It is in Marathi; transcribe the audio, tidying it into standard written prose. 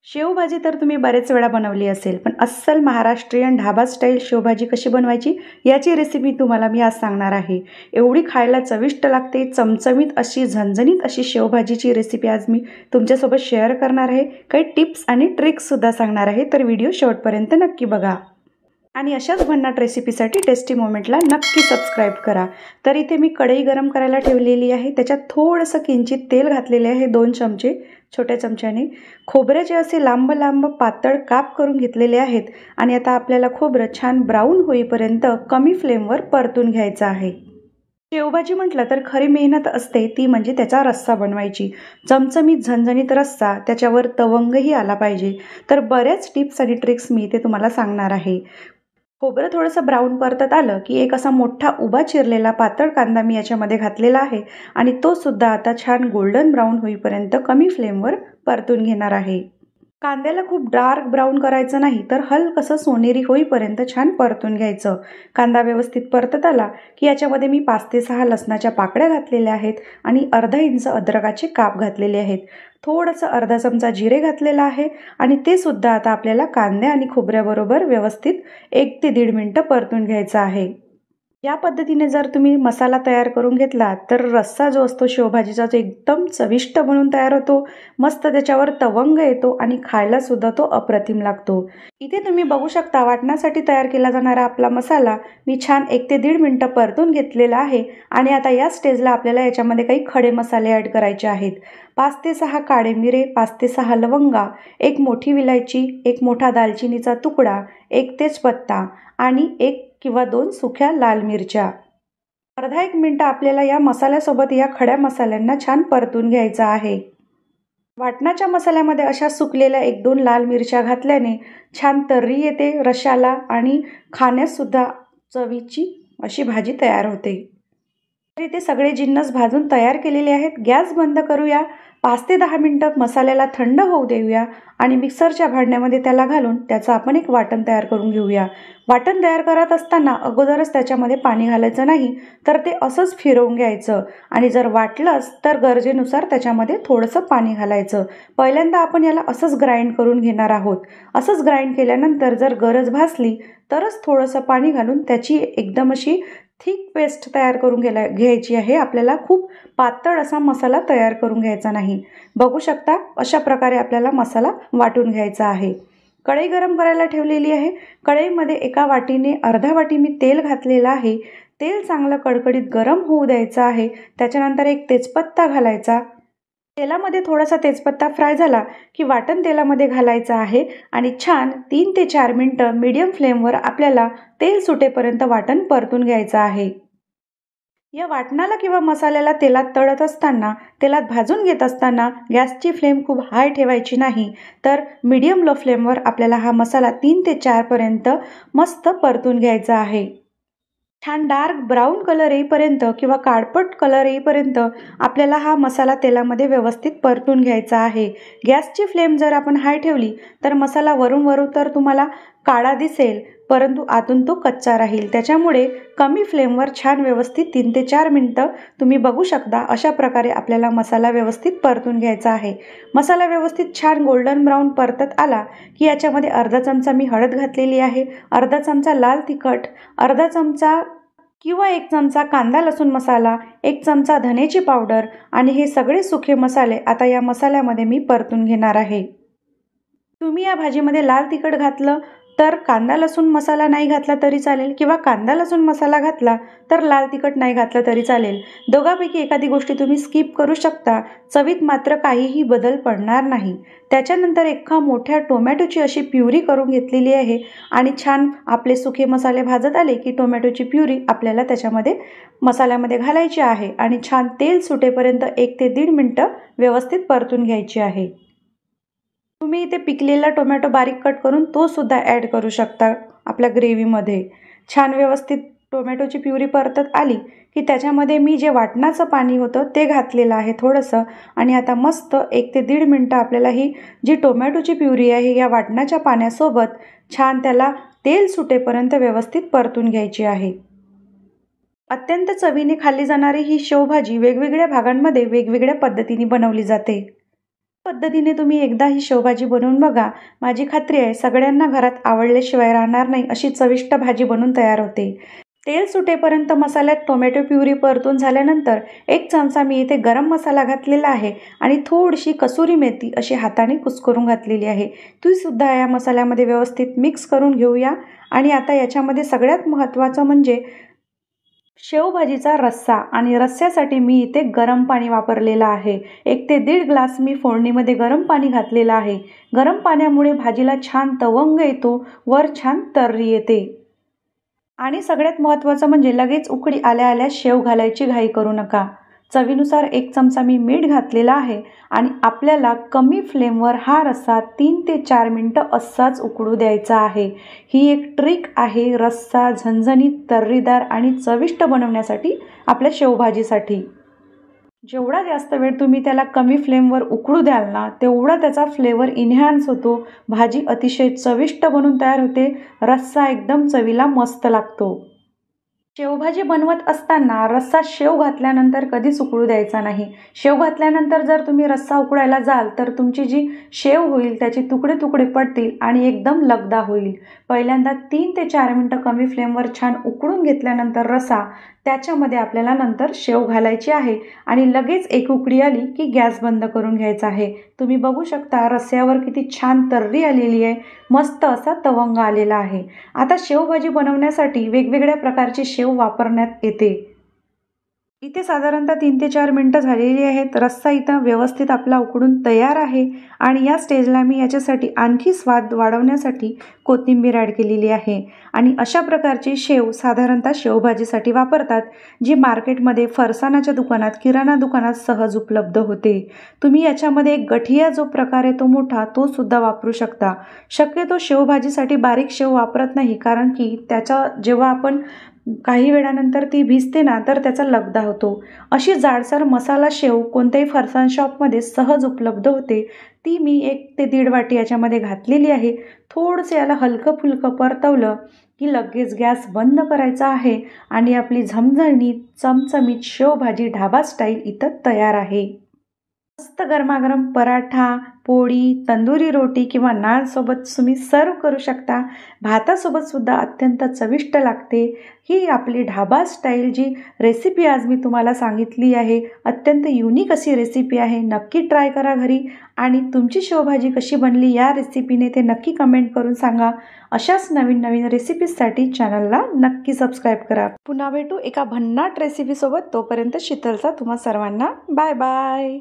शेवभाजी तर तुम्ही बरेच वेळा बनवली असेल, पण अस्सल महाराष्ट्रीयन ढाबा स्टाईल शेवभाजी कशी बनवायची याची रेसिपी तुम्हाला मी आज सांगणार आहे. एवढी खायला चविष्ट लागते, चमचमीत अशी झणझणीत अशी शेवभाजीची रेसिपी आज मी तुमच्यासोबत शेअर करणार आहे. काही टिप्स आणि ट्रिक्ससुद्धा सांगणार आहे, तर व्हिडिओ शेवटपर्यंत नक्की बघा. आणि अशाच भन्नाट रेसिपीसाठी टेस्टी मोमेंटला नक्की सबस्क्राईब करा. तर इथे मी कढई गरम करायला ठेवलेली आहे. त्याच्यात थोडंसं किंचित तेल घातलेले आहे, 2 चमचे छोट्या चमच्याने. खोबऱ्याचे असे लांब लांब पातळ काप करून घेतलेले आहेत. आणि आता आपल्याला खोबरं छान ब्राऊन होईपर्यंत कमी फ्लेमवर परतून घ्यायचं आहे. शेवभाजी म्हटलं तर खरी मेहनत असते ती म्हणजे त्याचा रस्सा बनवायची. चमचमीत झणझणीत रस्सा, त्याच्यावर तवंगही आला पाहिजे. तर बऱ्याच टिप्स आणि ट्रिक्स मी इथे तुम्हाला सांगणार आहे. खोबरं थोडंसं ब्राऊन परतत आलं की एक असा मोठा उभा चिरलेला पातळ कांदा मी याच्यामध्ये घातलेला आहे आणि तो सुद्धा आता छान गोल्डन ब्राऊन होईपर्यंत कमी फ्लेमवर परतून घेणार आहे. कांद्याला खूप डार्क ब्राऊन करायचं नाही, तर हलकसं सोनेरी होईपर्यंत छान परतून घ्यायचं. कांदा व्यवस्थित परतत आला की याच्यामध्ये मी 5 ते 6 लसणाच्या पाकळ्या घातलेल्या आहेत आणि अर्धा इंच अद्रकाचे काप घातलेले आहेत. थोडंसं अर्धा चमचा जिरे घातलेलं आहे आणि ते सुद्धा आता आपल्याला कांद्या आणि खोबऱ्याबरोबर व्यवस्थित 1 ते 1.5 मिनटं परतून घ्यायचं आहे. या पद्धतीने जर तुम्ही मसाला तयार करून घेतला तर रस्सा जो असतो शेवभाजीचा तो एकदम चविष्ट बनून तयार होतो. मस्त त्याच्यावर तवंग येतो आणि खायला सुद्धा तो अप्रतिम लागतो. इथे तुम्ही बघू शकता वाटण्यासाठी तयार केला जाणारा आपला मसाला मी छान 1 ते 1.5 मिनटं परतून घेतलेला आहे. आणि आता या स्टेजला आपल्याला याच्यामध्ये काही खडे मसाले ॲड करायचे आहेत. 5 ते 6 काळे मिरे, 5 ते 6 लवंगा, 1 मोठी विलायची, 1 मोठा दालचिनीचा तुकडा, 1 तेजपत्ता आणि 1 किंवा 2 सुक्या लाल मिरच्या. अर्धा 1 मिनटं आपल्याला या मसाल्यासोबत या खड्या मसाल्यांना छान परतून घ्यायचं आहे. वाटणाच्या मसाल्यामध्ये अशा सुकलेल्या 1-2 लाल मिरच्या घातल्याने छान तर्री येते रश्शाला आणि खाण्याससुद्धा चवीची अशी भाजी तयार होते. तर इथे सगळे जिन्नस भाजून तयार केलेले आहेत. गॅस बंद करूया. 5 ते 10 मिनटं मसाल्याला थंड होऊ देऊया आणि मिक्सरच्या भांड्यामध्ये त्याला घालून त्याचं आपण एक वाटण तयार करून घेऊया. वाटण तयार करत असताना अगोदरच त्याच्यामध्ये पाणी घालायचं नाही, तर ते असंच फिरवून घ्यायचं आणि जर वाटलंच तर गरजेनुसार त्याच्यामध्ये थोडंसं पाणी घालायचं. पहिल्यांदा आपण याला असंच ग्राइंड करून घेणार आहोत. असंच ग्राइंड केल्यानंतर जर गरज भासली तरच थोडंसं पाणी घालून त्याची एकदम अशी थिक पेस्ट तयार करून घ्यायची आहे. आपल्याला खूप पातळ असा मसाला तयार करून घ्यायचा नाही. बघू शकता अशा प्रकारे आपल्याला मसाला वाटून घ्यायचा आहे. कढई गरम करायला ठेवलेली आहे. कढईमध्ये एका वाटीने अर्धा वाटी मी तेल घातलेलं आहे. तेल चांगलं कडकडीत गरम होऊ द्यायचं आहे. त्याच्यानंतर 1 तेजपत्ता घालायचा. तेलामध्ये थोडासा तेजपत्ता फ्राय झाला की वाटण तेलामध्ये घालायचं आहे आणि छान 3 ते 4 मिनटं मीडियम फ्लेमवर आपल्याला तेल सुटेपर्यंत वाटण परतून घ्यायचं आहे. या वाटणाला किंवा मसाल्याला तेलात तळत असताना, तेलात भाजून घेत असताना गॅसची फ्लेम खूप हाय ठेवायची नाही, तर मीडियम लो फ्लेमवर आपल्याला हा मसाला 3 ते 4 पर्यंत मस्त परतून घ्यायचा आहे. छान डार्क ब्राऊन कलर येईपर्यंत किंवा काळपट कलर येईपर्यंत आपल्याला हा मसाला तेलामध्ये व्यवस्थित परतून घ्यायचा आहे. गॅसची फ्लेम जर आपण हाय ठेवली तर मसाला वरून तर तुम्हाला काळा दिसेल, परंतु आतून तो कच्चा राहील. त्याच्यामुळे कमी फ्लेमवर छान व्यवस्थित 3 ते 4 मिनटं तुम्ही बघू शकता अशा प्रकारे आपल्याला मसाला व्यवस्थित परतून घ्यायचा आहे. मसाला व्यवस्थित छान गोल्डन ब्राऊन परतत आला की याच्यामध्ये अर्धा चमचा मी हळद घातलेली आहे, अर्धा चमचा लाल तिखट, अर्धा चमचा किंवा 1 चमचा कांदा लसूण मसाला, 1 चमचा धनेची पावडर आणि हे सगळे सुखे मसाले आता या मसाल्यामध्ये मी परतून घेणार आहे. तुम्ही या भाजीमध्ये लाल तिखट घातलं तर कांदा लसूण मसाला नाही घातला तरी चालेल किंवा कांदा लसूण मसाला घातला तर लाल तिखट नाही घातलं तरी चालेल. दोघांपैकी एखादी गोष्टी तुम्ही स्किप करू शकता. चवीत मात्र काहीही बदल पडणार नाही. त्याच्यानंतर एका मोठ्या टोमॅटोची अशी प्युरी करून घेतलेली आहे आणि छान आपले सुके मसाले भाजत आले की टोमॅटोची प्युरी आपल्याला त्याच्यामध्ये मसाल्यामध्ये घालायची आहे आणि छान तेल सुटेपर्यंत 1 ते 1.5 मिनटं व्यवस्थित परतून घ्यायची आहे. तुम्ही इथे पिकलेला टोमॅटो बारीक कट करून तो सुद्धा ॲड करू शकता आपल्या ग्रेव्हीमध्ये. छान व्यवस्थित टोमॅटोची प्युरी परतत आली की त्याच्यामध्ये मी जे वाटणाचं पाणी होतं ते घातलेलं आहे थोडंसं आणि आता मस्त 1 ते 1.5 मिनटं आपल्याला ही जी टोमॅटोची प्युरी आहे या वाटणाच्या पाण्यासोबत छान त्याला तेल सुटेपर्यंत व्यवस्थित परतून घ्यायची आहे. अत्यंत चवीने खाल्ली जाणारी ही शेवभाजी वेगवेगळ्या भागांमध्ये वेगवेगळ्या पद्धतीने बनवली जाते. पद्धतीने तुम्ही एकदा ही शेवभाजी बनवून बघा. माझी खात्री आहे सगळ्यांना घरात आवडल्याशिवाय राहणार नाही अशी चविष्ट भाजी बनून तयार होते. तेल सुटेपर्यंत मसाल्यात टोमॅटो प्युरी परतून झाल्यानंतर 1 चमचा मी इथे गरम मसाला घातलेला आहे आणि थोडीशी कसुरी मेथी अशी हाताने कुस्करून घातलेली आहे. ती सुद्धा या मसाल्यामध्ये व्यवस्थित मिक्स करून घेऊया. आणि आता याच्यामध्ये सगळ्यात महत्त्वाचं म्हणजे शेवभाजीचा रस्सा. आणि रस्स्यासाठी मी इथे गरम पाणी वापरलेलं आहे. 1 ते 1.5 ग्लास मी फोडणीमध्ये गरम पाणी घातलेलं आहे. गरम पाण्यामुळे भाजीला छान तवंग येतो, वर छान तर्री येते. आणि सगळ्यात महत्त्वाचं म्हणजे लगेच उकळी आल्या आल्या शेव घालायची घाई करू नका. चवीनुसार 1 चमचा मी मीठ घातलेला आहे. आणि आपल्याला कमी फ्लेमवर हा रस्सा 3 ते 4 मिनटं असाच उकळू द्यायचा आहे. ही एक ट्रिक आहे रस्सा झणझणीत, तर्रीदार आणि चविष्ट बनवण्यासाठी आपल्या शेवभाजीसाठी. जेवढा जास्त वेळ तुम्ही त्याला कमी फ्लेमवर उकळू द्याल ना, तेवढा त्याचा फ्लेवर इन्हॅन्स होतो. भाजी अतिशय चविष्ट बनून तयार होते. रस्सा एकदम चवीला मस्त लागतो. शेवभाजी बनवत असताना रस्सा शेव घातल्यानंतर कधीच उकळू द्यायचा नाही. शेव घातल्यानंतर जर तुम्ही रस्सा उकळायला जाल तर तुमची जी शेव होईल त्याचे तुकडे तुकडे पडतील आणि एकदम लगदा होईल. पहिल्यांदा 3 ते 4 मिनटं कमी फ्लेमवर छान उकळून घेतल्यानंतर रस्सा त्याच्यामध्ये आपल्याला नंतर शेव घालायची आहे आणि लगेच एक उकळी आली की गॅस बंद करून घ्यायचा आहे. तुम्ही बघू शकता रस्स्यावर किती छान तर्री आलेली आहे, मस्त असा तवंग आलेला आहे. आता शेवभाजी बनवण्यासाठी वेगवेगळ्या प्रकारची शेव वापरण्यात येते. इथे साधारणतः 3 ते 4 मिनटं झालेली आहेत. रस्सा इथं व्यवस्थित आपला उकडून तयार आहे. आणि या स्टेजला मी याच्यासाठी आणखी स्वाद वाढवण्यासाठी कोथिंबीर ॲड केलेली आहे. आणि अशा प्रकारची शेव साधारणतः शेवभाजीसाठी वापरतात, जी मार्केटमध्ये फरसाणाच्या दुकानात, किराणा दुकानात सहज उपलब्ध होते. तुम्ही याच्यामध्ये गठिया जो प्रकार आहे तो मोठा, तो सुद्धा वापरू शकता. शक्यतो शेवभाजीसाठी बारीक शेव वापरत नाही, कारण की त्याचा जेव्हा आपण काही वेळानंतर ती भिजते ना, तर त्याचा लगदा होतो. अशी जाडसर मसाला शेव कोणत्याही फरसाण शॉपमध्ये सहज उपलब्ध होते. ती मी 1 ते 1.5 वाटी याच्यामध्ये घातलेली आहे. थोडंसं याला हलकं फुलकं परतवलं की लगेच गॅस बंद करायचा आहे आणि आपली झणझणीत चमचमीत शेवभाजी ढाबा स्टाईल इथं तयार आहे. मस्त गरमागरम पराठा, पोळी, तंदुरी रोटी किंवा नानसोबत तुम्ही सर्व करू शकता. भातासोबत सुद्धा अत्यंत चविष्ट लागते. ही आपली ढाबा स्टाईल जी रेसिपी आज मी तुम्हाला सांगितली आहे, अत्यंत युनिक अशी रेसिपी आहे. नक्की ट्राय करा घरी. आणि तुमची शेवभाजी कशी बनली या रेसिपीने ते नक्की कमेंट करून सांगा. अशाच नवीन नवीन रेसिपीजसाठी चॅनलला नक्की सबस्क्राईब करा. पुन्हा भेटू एका भन्नाट रेसिपीसोबत. तोपर्यंत शीतलचा तुम्हा सर्वांना बाय बाय.